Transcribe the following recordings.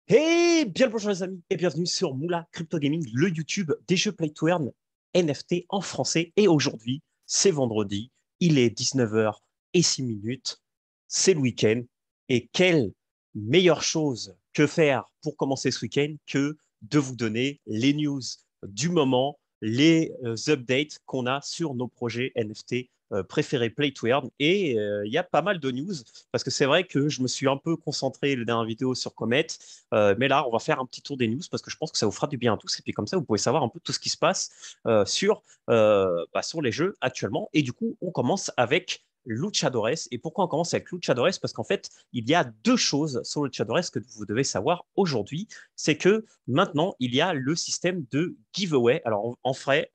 Et bien le bonjour les amis et bienvenue sur Moula Crypto Gaming, le YouTube des jeux Play to Earn NFT en français. Et aujourd'hui, c'est vendredi, il est 19h et 6 minutes, c'est le week-end. Et quelle meilleure chose que faire pour commencer ce week-end que de vous donner les news du moment, les updates qu'on a sur nos projets NFT préférés Play to Earn. Et il y a pas mal de news parce que c'est vrai que je me suis un peu concentré la dernière vidéo sur Comet. Mais là, on va faire un petit tour des news parce que je pense que ça vous fera du bien à tous. Et puis comme ça, vous pouvez savoir un peu tout ce qui se passe sur les jeux actuellement. Et du coup, on commence avec Luchadores. Et pourquoi on commence avec Luchadores? Parce qu'en fait, il y a deux choses sur Luchadores que vous devez savoir aujourd'hui. C'est que maintenant, il y a le système de giveaway. Alors, en fait,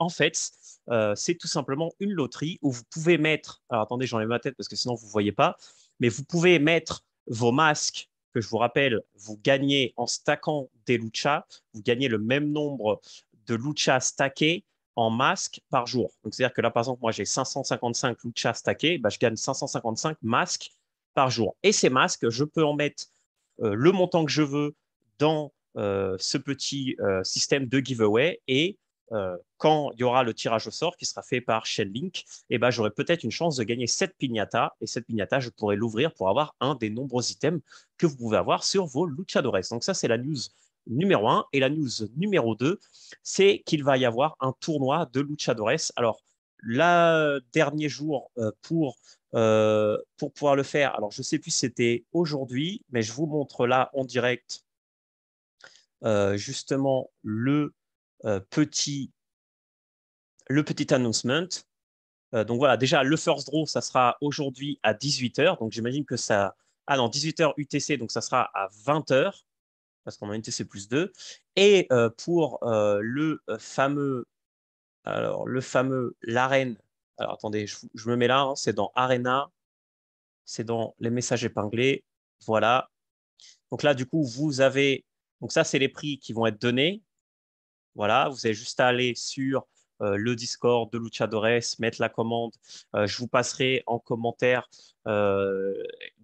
c'est tout simplement une loterie où vous pouvez mettre. Alors, attendez, j'enlève ma tête parce que sinon, vous ne voyez pas. Mais vous pouvez mettre vos masques que je vous rappelle, vous gagnez en stackant des luchas, vous gagnez le même nombre de luchas stackés en masques par jour. Donc, c'est-à-dire que là, par exemple, moi, j'ai 555 luchas stackés, bah, je gagne 555 masques par jour. Et ces masques, je peux en mettre le montant que je veux dans ce petit système de giveaway et quand il y aura le tirage au sort qui sera fait par Shellink, eh ben, j'aurai peut-être une chance de gagner cette piñata. Et cette piñata, je pourrai l'ouvrir pour avoir un des nombreux items que vous pouvez avoir sur vos luchadores. Donc ça, c'est la news numéro 1. Et la news numéro 2, c'est qu'il va y avoir un tournoi de luchadores. Alors, le dernier jour pour pouvoir le faire, alors je ne sais plus si c'était aujourd'hui, mais je vous montre là en direct justement euh, petit, le petit announcement. Donc voilà, déjà, le first draw, ça sera aujourd'hui à 18h. Donc j'imagine que ça. Ah non, 18h UTC, donc ça sera à 20h, parce qu'on a une UTC plus 2. Et pour l'arène. Alors attendez, je me mets là, hein, c'est dans Arena, c'est dans les messages épinglés. Voilà. Donc là, du coup, vous avez. Donc ça, c'est les prix qui vont être donnés. Voilà, vous avez juste à aller sur le Discord de Luchadores, mettre la commande. Je vous passerai en commentaire euh,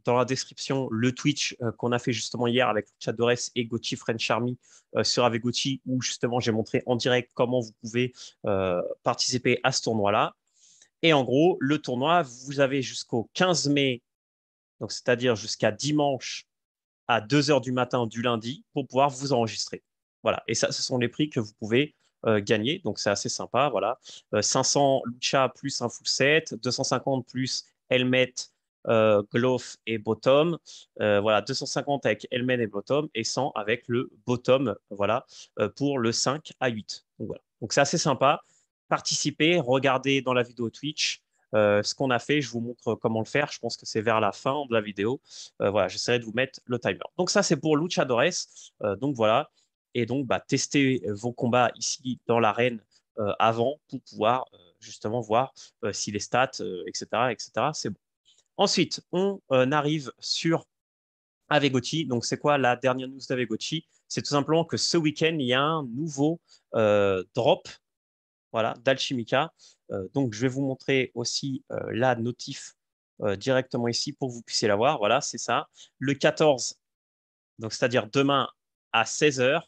dans la description le Twitch qu'on a fait justement hier avec Luchadores et Gochi French Army sur Avegochi, où justement j'ai montré en direct comment vous pouvez participer à ce tournoi-là. Et en gros, le tournoi, vous avez jusqu'au 15 mai, donc c'est-à-dire jusqu'à dimanche à 2 heures du matin du lundi pour pouvoir vous enregistrer. Voilà. Et ça, ce sont les prix que vous pouvez gagner. Donc, c'est assez sympa. Voilà. 500 Lucha plus un full set, 250 plus helmet, glove et bottom. Voilà, 250 avec helmet et bottom et 100 avec le bottom. Voilà, pour le 5 à 8. Donc, voilà. Donc, c'est assez sympa. Participez, regardez dans la vidéo Twitch ce qu'on a fait. Je vous montre comment le faire. Je pense que c'est vers la fin de la vidéo. Voilà, j'essaierai de vous mettre le timer. Donc ça, c'est pour Luchadores. Donc voilà. Et donc, bah, testez vos combats ici dans l'arène avant pour pouvoir justement voir si les stats, etc., etc., c'est bon. Ensuite, on arrive sur Avegoti. Donc, c'est quoi la dernière news d'Avegoti? C'est tout simplement que ce week-end, il y a un nouveau drop voilà, d'Alchimica. Donc, je vais vous montrer aussi la notif directement ici pour que vous puissiez la voir. Voilà, c'est ça. Le 14, donc c'est-à-dire demain à 16h,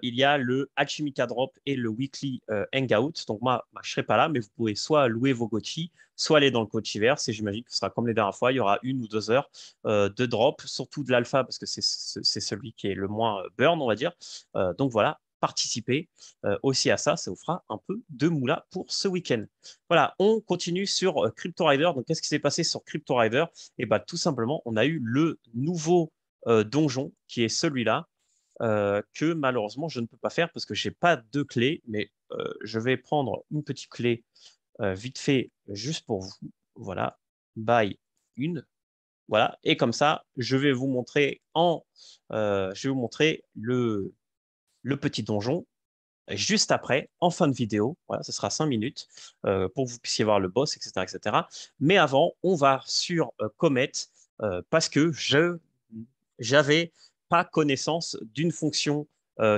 il y a le Alchimica Drop et le Weekly Hangout. Donc moi, je ne serai pas là, mais vous pouvez soit louer vos gochis, soit aller dans le cochiverse. Et j'imagine que ce sera comme les dernières fois, il y aura 1 ou 2 heures de drop, surtout de l'alpha, parce que c'est celui qui est le moins burn, on va dire. Donc voilà, participez aussi à ça, ça vous fera un peu de moula pour ce week-end. Voilà, on continue sur Crypto Rider. Donc qu'est-ce qui s'est passé sur Crypto Rider? Et bah, tout simplement, on a eu le nouveau donjon, qui est celui-là, que malheureusement je ne peux pas faire parce que je n'ai pas de clé, mais je vais prendre une petite clé vite fait juste pour vous. Voilà, by une. Voilà, et comme ça, je vais vous montrer le petit donjon juste après, en fin de vidéo. Voilà, ce sera 5 minutes pour que vous puissiez voir le boss, etc., etc. Mais avant, on va sur Comet parce que j'avais pas connaissance d'une fonction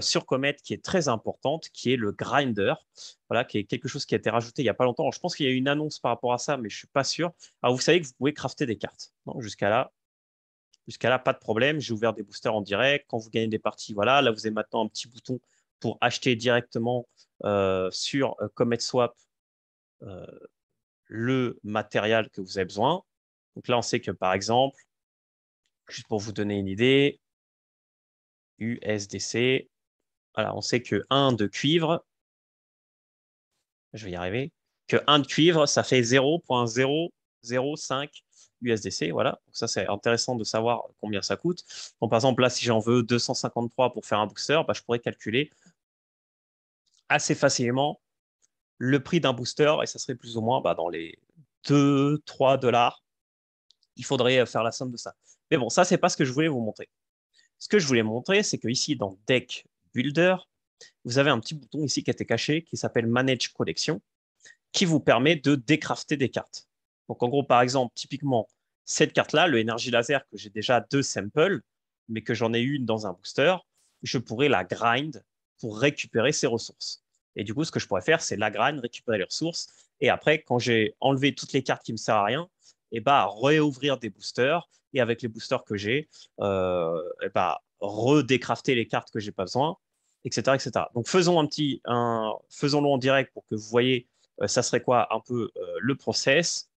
sur Comet qui est très importante, qui est le grinder, voilà, qui est quelque chose qui a été rajouté il y a pas longtemps. Alors, je pense qu'il y a eu une annonce par rapport à ça, mais je suis pas sûr. Alors, vous savez que vous pouvez crafter des cartes. Non, jusqu'à là, Jusqu'à là, pas de problème. J'ai ouvert des boosters en direct. Quand vous gagnez des parties, voilà. Là, vous avez maintenant un petit bouton pour acheter directement sur Comet Swap euh, le matériel que vous avez besoin. Donc là, on sait que par exemple, juste pour vous donner une idée, USDC, voilà, on sait que 1 de cuivre, je vais y arriver, que 1 de cuivre, ça fait 0,005 USDC. Voilà. Donc ça, c'est intéressant de savoir combien ça coûte. Donc, par exemple, là, si j'en veux 253 pour faire un booster, bah, je pourrais calculer assez facilement le prix d'un booster et ça serait plus ou moins bah, dans les 2-3 dollars. Il faudrait faire la somme de ça. Mais bon, ça, c'est pas ce que je voulais vous montrer. Ce que je voulais montrer, c'est que ici, dans Deck Builder, vous avez un petit bouton ici qui a été caché qui s'appelle Manage Collection, qui vous permet de décrafter des cartes. Donc, en gros, par exemple, typiquement, cette carte-là, le Energy Laser, que j'ai déjà 2 samples, mais que j'en ai une dans un booster, je pourrais la grind pour récupérer ses ressources. Et du coup, ce que je pourrais faire, c'est la grind, récupérer les ressources. Et après, quand j'ai enlevé toutes les cartes qui ne me servent à rien, et bah, réouvrir des boosters. Et avec les boosters que j'ai, et bah, redécrafter les cartes que j'ai pas besoin, etc., etc. Donc, faisons-le en direct pour que vous voyez ça serait quoi un peu le process.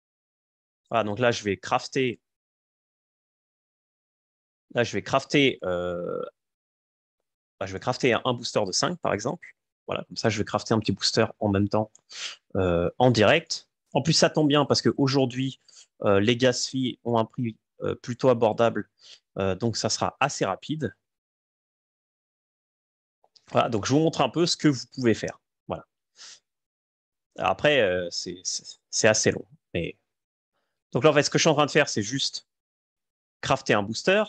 Voilà, donc là, je vais crafter. Là, je vais crafter un booster de 5, par exemple. Voilà, comme ça, je vais crafter un petit booster en même temps en direct. En plus, ça tombe bien parce qu'aujourd'hui, les gas fees ont un prix plutôt abordable. Donc, ça sera assez rapide. Voilà, donc je vous montre un peu ce que vous pouvez faire. Voilà. Alors après, c'est assez long. Mais... Donc là, en fait, ce que je suis en train de faire, c'est juste crafter un booster.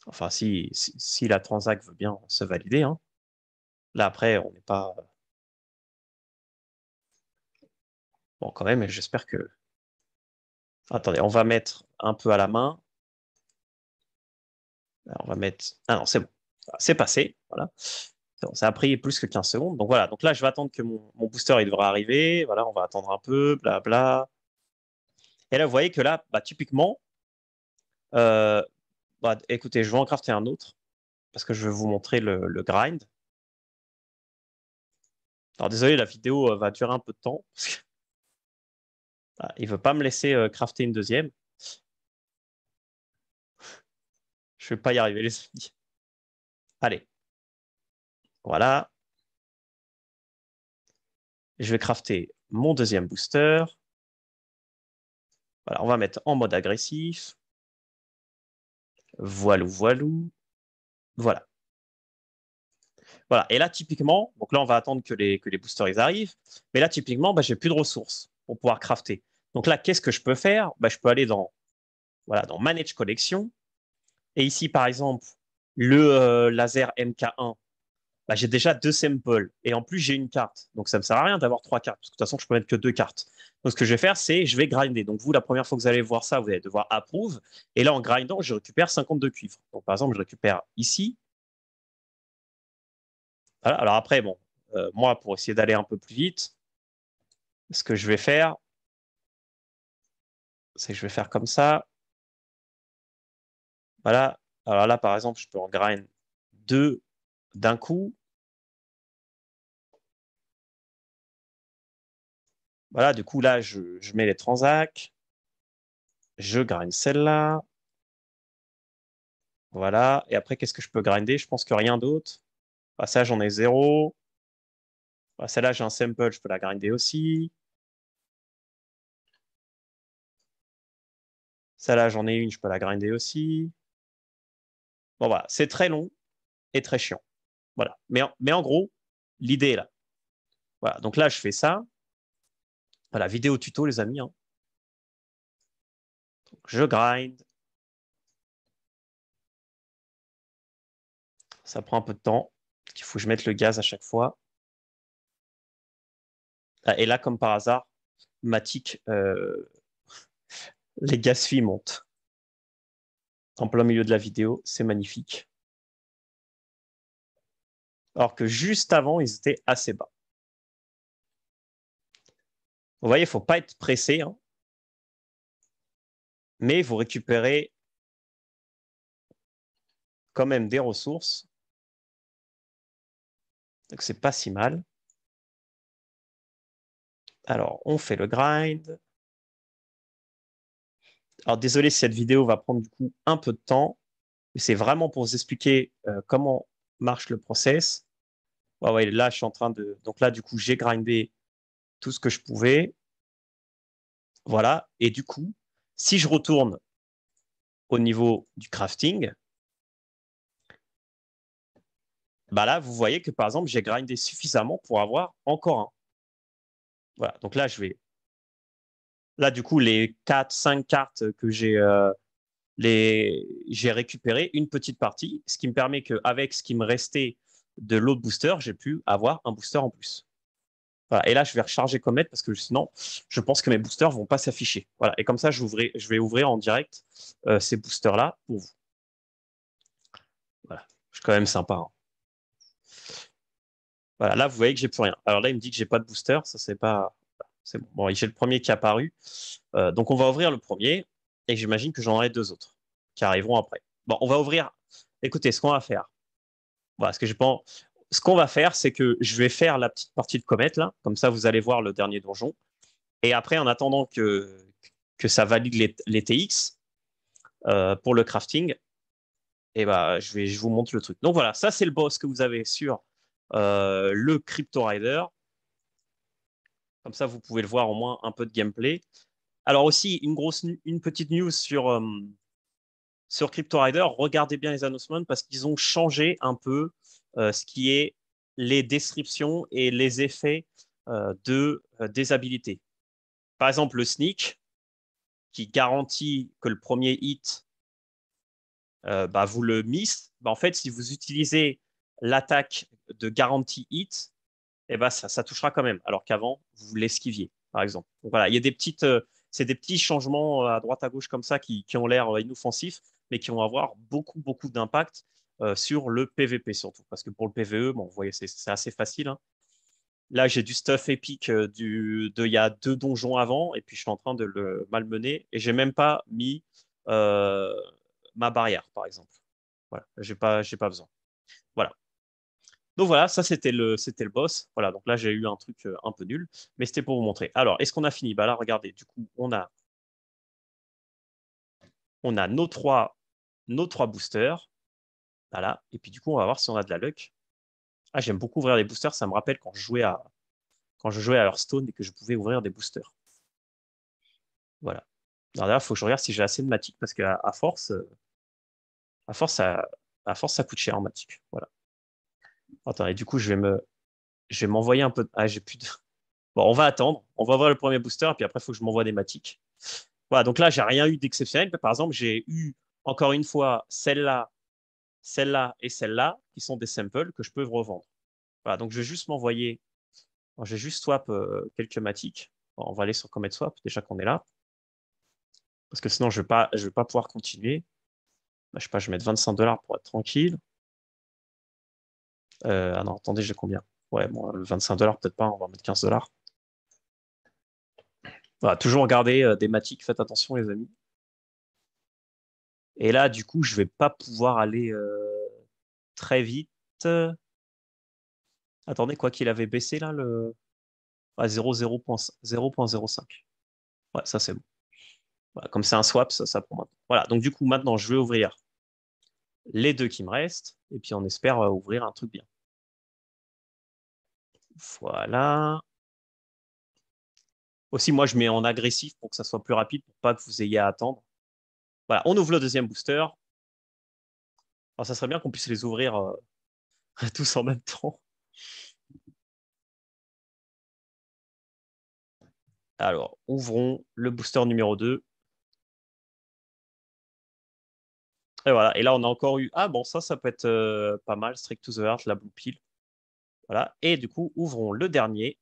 Enfin, si la transac veut bien se valider. Hein. Là, après, on n'est pas. Bon, quand même, j'espère que. Attendez, on va mettre un peu à la main. Alors, on va mettre. Ah non, c'est bon. C'est passé. Voilà. Bon, ça a pris plus que 15 secondes. Donc voilà. Donc là, je vais attendre que mon booster il devra arriver. Voilà, on va attendre un peu. Blabla. Et là, vous voyez que là, bah, typiquement, euh, bah, écoutez, je vais en crafter un autre parce que je vais vous montrer le grind. Alors désolé, la vidéo va durer un peu de temps. Il ne veut pas me laisser crafter une deuxième. Je ne vais pas y arriver, les amis. Allez, voilà. Je vais crafter mon deuxième booster. Voilà, on va mettre en mode agressif. Voilou, voilou. Voilà. Voilà. Et là, typiquement, donc là, on va attendre que les boosters ils arrivent. Mais là, typiquement, bah, j'ai plus de ressources pour pouvoir crafter. Donc là, qu'est-ce que je peux faire? Bah, je peux aller voilà, dans Manage Collection. Et ici, par exemple, le laser MK1, bah, j'ai déjà 2 samples et en plus j'ai une carte. Donc ça ne me sert à rien d'avoir 3 cartes, parce que de toute façon je peux mettre que 2 cartes. Donc ce que je vais faire, c'est je vais grinder. Donc vous, la première fois que vous allez voir ça, vous allez devoir approve. Et là, en grindant, je récupère 52 cuivres. Donc par exemple, je récupère ici. Voilà. Alors après, bon, moi, pour essayer d'aller un peu plus vite, ce que je vais faire, c'est que je vais faire comme ça. Voilà. Alors là, par exemple, je peux en grind 2 d'un coup. Voilà, du coup, là, je mets les transacts. Je grind celle-là. Voilà. Et après, qu'est-ce que je peux grinder? Je pense que rien d'autre. Ah, ça, j'en ai 0. Ah, celle-là, j'ai un sample, je peux la grinder aussi. Celle-là, j'en ai une, je peux la grinder aussi. Bon, voilà. C'est très long et très chiant. Voilà. Mais en gros, l'idée est là. Voilà. Donc là, je fais ça. Voilà, vidéo tuto, les amis. Hein. Donc, je grind. Ça prend un peu de temps. Parce qu'il faut que je mette le gaz à chaque fois. Ah, et là, comme par hasard, Matic, les gaz filles montent. En plein milieu de la vidéo. C'est magnifique. Alors que juste avant, ils étaient assez bas. Vous voyez, il ne faut pas être pressé. Hein. mais vous récupérez quand même des ressources. Donc, c'est pas si mal. Alors, on fait le grind. Alors, désolé si cette vidéo va prendre du coup un peu de temps, mais c'est vraiment pour vous expliquer comment marche le process. Ouais, là, je suis en train de. Donc là, du coup, j'ai grindé tout ce que je pouvais. Voilà. Et du coup, si je retourne au niveau du crafting, bah là, vous voyez que par exemple, j'ai grindé suffisamment pour avoir encore un. Voilà. Donc là, je vais. Là, du coup, les 4, 5 cartes que j'ai récupéré une petite partie, ce qui me permet qu'avec ce qui me restait de l'autre booster, j'ai pu avoir un booster en plus. Voilà. Et là, je vais recharger Comet parce que sinon, je pense que mes boosters vont pas s'afficher. Voilà. Et comme ça, je vais ouvrir en direct ces boosters-là pour vous. Voilà. C'est quand même sympa, hein. Voilà. Là, vous voyez que j'ai plus rien. Alors là, il me dit que j'ai pas de booster. Ça, c'est pas. C'est bon. Bon, j'ai le premier qui est apparu. Donc, on va ouvrir le premier et j'imagine que j'en aurai deux autres qui arriveront après. Bon, on va ouvrir. Écoutez, ce qu'on va faire. Voilà, ce qu'on va faire, c'est que je vais faire la petite partie de comète là, comme ça vous allez voir le dernier donjon. Et après, en attendant que ça valide les TX pour le crafting, et bah, je vous montre le truc. Donc voilà, ça c'est le boss que vous avez sur le Crypto Rider. Comme ça, vous pouvez le voir au moins un peu de gameplay. Alors aussi, une petite news sur Crypto Rider. Regardez bien les announcements parce qu'ils ont changé un peu ce qui est les descriptions et les effets des habilités. Par exemple, le sneak, qui garantit que le premier hit, bah, vous le miss. Bah, en fait, si vous utilisez l'attaque de garantie hit, eh ben, ça touchera quand même, alors qu'avant, vous l'esquiviez, par exemple. Donc voilà, il y a c'est des petits changements à droite à gauche comme ça qui ont l'air inoffensifs, mais qui vont avoir beaucoup, beaucoup d'impact sur le PVP surtout. Parce que pour le PVE, bon, vous voyez, c'est assez facile, hein. Là, j'ai du stuff épique il y a deux donjons avant, et puis je suis en train de le malmener, et j'ai même pas mis euh, ma barrière, par exemple. Voilà, j'ai pas besoin. Voilà. Donc voilà, ça c'était le boss. Voilà, donc là j'ai eu un truc un peu nul, mais c'était pour vous montrer. Alors, est-ce qu'on a fini? Bah là, regardez, du coup, on a nos trois boosters. Voilà, et puis du coup, on va voir si on a de la luck. Ah, j'aime beaucoup ouvrir des boosters, ça me rappelle quand je jouais à Hearthstone et que je pouvais ouvrir des boosters. Voilà. Alors là, il faut que je regarde si j'ai assez de matic parce qu'à force, à force, ça coûte cher en matic. Voilà. Attendez, du coup, je vais m'envoyer un peu. Ah, j'ai plus de. Bon, on va attendre. On va voir le premier booster, puis après, il faut que je m'envoie des matiques. Voilà, donc là, j'ai rien eu d'exceptionnel. Par exemple, j'ai eu encore une fois celle-là et celle-là, qui sont des samples que je peux revendre. Voilà, donc je vais juste m'envoyer. Bon, je vais juste swap quelques matiques. Bon, on va aller sur Comet Swap, déjà qu'on est là. Parce que sinon, je vais pas pouvoir continuer. Bah, je sais pas, je vais mettre 25 $ pour être tranquille. Ah non, attendez, j'ai combien? Ouais, bon, 25 $ peut-être pas, on va mettre 15 $. Voilà, toujours garder des matiques, faites attention les amis. Et là, du coup, je vais pas pouvoir aller très vite. Attendez, quoi qu'il avait baissé là, à 0,05. Ouais, ça c'est bon. Voilà, comme c'est un swap, ça prend maintenant. Voilà, donc du coup, maintenant, je vais ouvrir les deux qui me restent, et puis on espère ouvrir un truc bien. Voilà. Aussi, moi, je mets en agressif pour que ça soit plus rapide, pour pas que vous ayez à attendre. Voilà, on ouvre le deuxième booster. Alors, ça serait bien qu'on puisse les ouvrir tous en même temps. Alors, ouvrons le booster numéro 2. Et voilà, et là, on a encore eu. Ah bon, ça peut être pas mal. Strict to the Heart, la Blue Pill. Voilà, et du coup, ouvrons le dernier.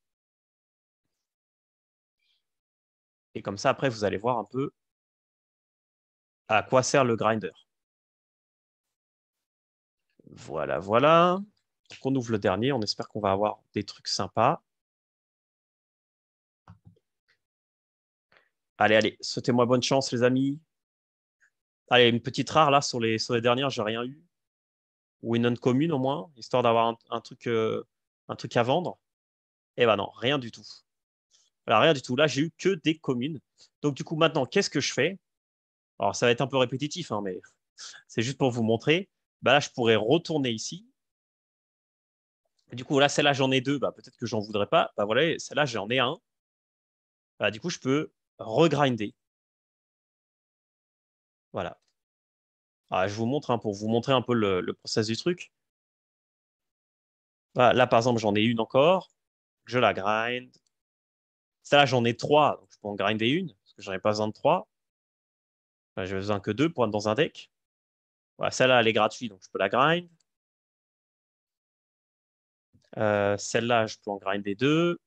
Et comme ça, après, vous allez voir un peu à quoi sert le grinder. Voilà, voilà. Donc, on ouvre le dernier. On espère qu'on va avoir des trucs sympas. Allez, allez, souhaitez-moi bonne chance, les amis. Allez, une petite rare là sur les dernières, j'ai rien eu. Ou une non commune au moins, histoire d'avoir un truc à vendre. Eh ben non, rien du tout. Voilà, rien du tout. Là, j'ai eu que des communes. Donc du coup, maintenant, qu'est-ce que je fais? Alors, ça va être un peu répétitif, hein, mais c'est juste pour vous montrer. Bah là, je pourrais retourner ici. Et du coup, là, celle-là, j'en ai deux. Bah, peut-être que j'en voudrais pas. Bah voilà, celle-là, j'en ai un. Bah, du coup, je peux regrinder. Voilà. Ah, je vous montre, hein, pour vous montrer un peu le process du truc. Voilà, là, par exemple, j'en ai une encore. Je la grind. Celle-là, j'en ai trois. Donc, je peux en grinder une, parce que j'en ai pas besoin de trois. Enfin, j'ai besoin que deux pour être dans un deck. Voilà, celle-là, elle est gratuite, donc je peux la grind. Celle-là, je peux en grinder deux.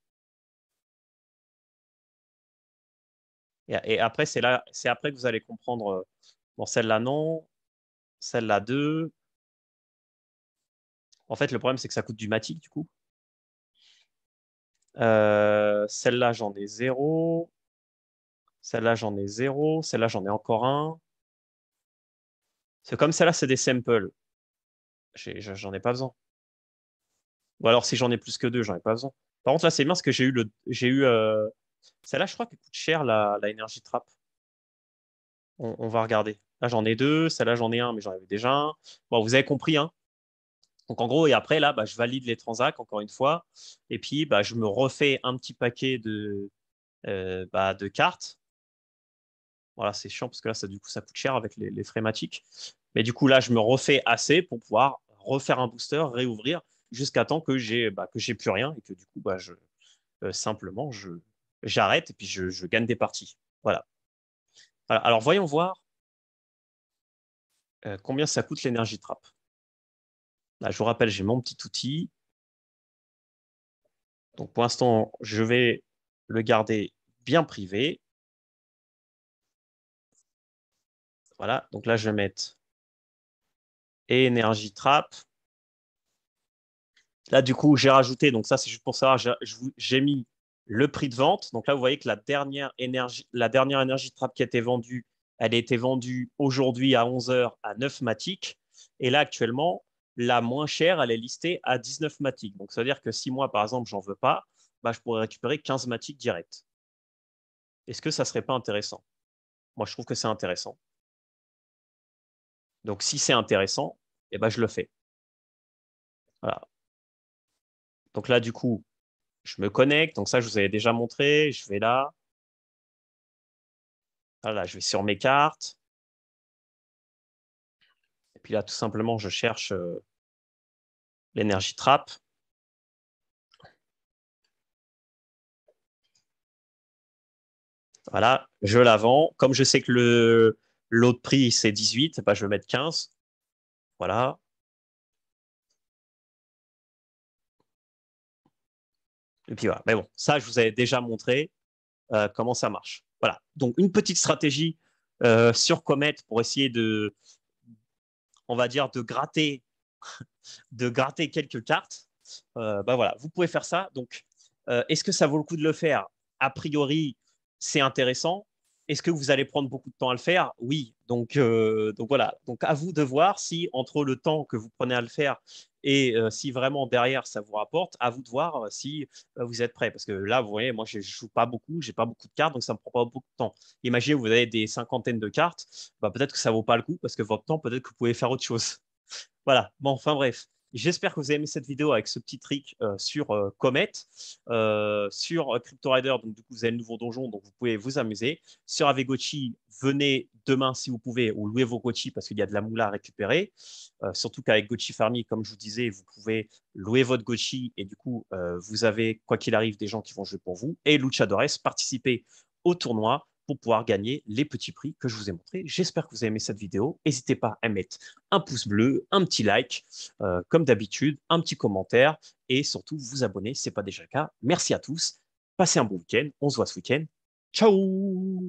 Et après, c'est après que vous allez comprendre. Bon, celle-là, non. Celle-là, deux. En fait, le problème, c'est que ça coûte du matic, du coup. Celle-là, j'en ai zéro. Celle-là, j'en ai zéro. Celle-là, j'en ai encore un. C'est comme celle-là, c'est des samples. J'en ai pas besoin. Ou alors, si j'en ai plus que deux, j'en ai pas besoin. Par contre, là, c'est bien parce que j'ai eu, celle-là, je crois qu'elle coûte cher, la Energy Trap. On va regarder. Là, j'en ai deux. Celle-là, j'en ai un, mais j'en avais déjà un. Bon, vous avez compris, hein. Donc, en gros, et après, là, bah, je valide les transacts, encore une fois. Et puis, bah, je me refais un petit paquet de cartes. Voilà, c'est chiant parce que là, du coup, ça coûte cher avec les frématiques. Mais du coup, là, je me refais assez pour pouvoir refaire un booster, réouvrir, jusqu'à temps que j'ai plus rien et que du coup, bah, simplement, j'arrête et puis je gagne des parties. Voilà. Alors, voyons voir combien ça coûte l'énergie trap. Là, je vous rappelle, j'ai mon petit outil. Donc, pour l'instant, je vais le garder bien privé. Voilà. Donc là, je vais mettre énergie trap. Là, du coup, j'ai rajouté, donc ça, c'est juste pour savoir, j'ai mis le prix de vente. Donc là, vous voyez que la dernière énergie trap qui a été vendue, elle a été vendue aujourd'hui à 11 heures à 9 Matic. Et là, actuellement, la moins chère, elle est listée à 19 Matic. Donc, ça veut dire que si moi, par exemple, j'en veux pas, bah, je pourrais récupérer 15 Matic direct. Est-ce que ça serait pas intéressant? Moi, je trouve que c'est intéressant. Donc, si c'est intéressant, eh ben, je le fais. Voilà. Donc là, du coup, je me connecte. Donc ça, je vous avais déjà montré. Je vais là. Voilà, je vais sur mes cartes. Et puis là, tout simplement, je cherche l'énergie trap. Voilà, je la vends. Comme je sais que l'autre prix, c'est 18, bah, je vais mettre 15. Voilà. Et puis voilà. Mais bon, ça, je vous avais déjà montré comment ça marche. Voilà. Donc, une petite stratégie sur Comet pour essayer on va dire, de gratter quelques cartes. Bah voilà, vous pouvez faire ça. Donc, est-ce que ça vaut le coup de le faire? A priori, c'est intéressant. Est-ce que vous allez prendre beaucoup de temps à le faire? Oui. Donc voilà. Donc à vous de voir si entre le temps que vous prenez à le faire et si vraiment derrière ça vous rapporte, à vous de voir si vous êtes prêt. Parce que là, vous voyez, moi je joue pas beaucoup, j'ai pas beaucoup de cartes, donc ça me prend pas beaucoup de temps. Imaginez vous avez des cinquantaines de cartes, bah, peut-être que ça vaut pas le coup parce que votre temps, peut-être que vous pouvez faire autre chose. Voilà. Bon, enfin bref. J'espère que vous avez aimé cette vidéo avec ce petit trick sur Comet, sur Crypto Rider. Donc, du coup, vous avez le nouveau donjon, donc vous pouvez vous amuser. Sur Avegochi, venez demain si vous pouvez, ou louez vos Gochi parce qu'il y a de la moula à récupérer. Surtout qu'avec Gochi Farmy, comme je vous disais, vous pouvez louer votre Gochi et du coup, vous avez, quoi qu'il arrive, des gens qui vont jouer pour vous. Et Luchadores, participez au tournoi pour pouvoir gagner les petits prix que je vous ai montrés. J'espère que vous avez aimé cette vidéo. N'hésitez pas à mettre un pouce bleu, un petit like, comme d'habitude, un petit commentaire et surtout vous abonner si ce n'est pas déjà le cas. Merci à tous. Passez un bon week-end. On se voit ce week-end. Ciao!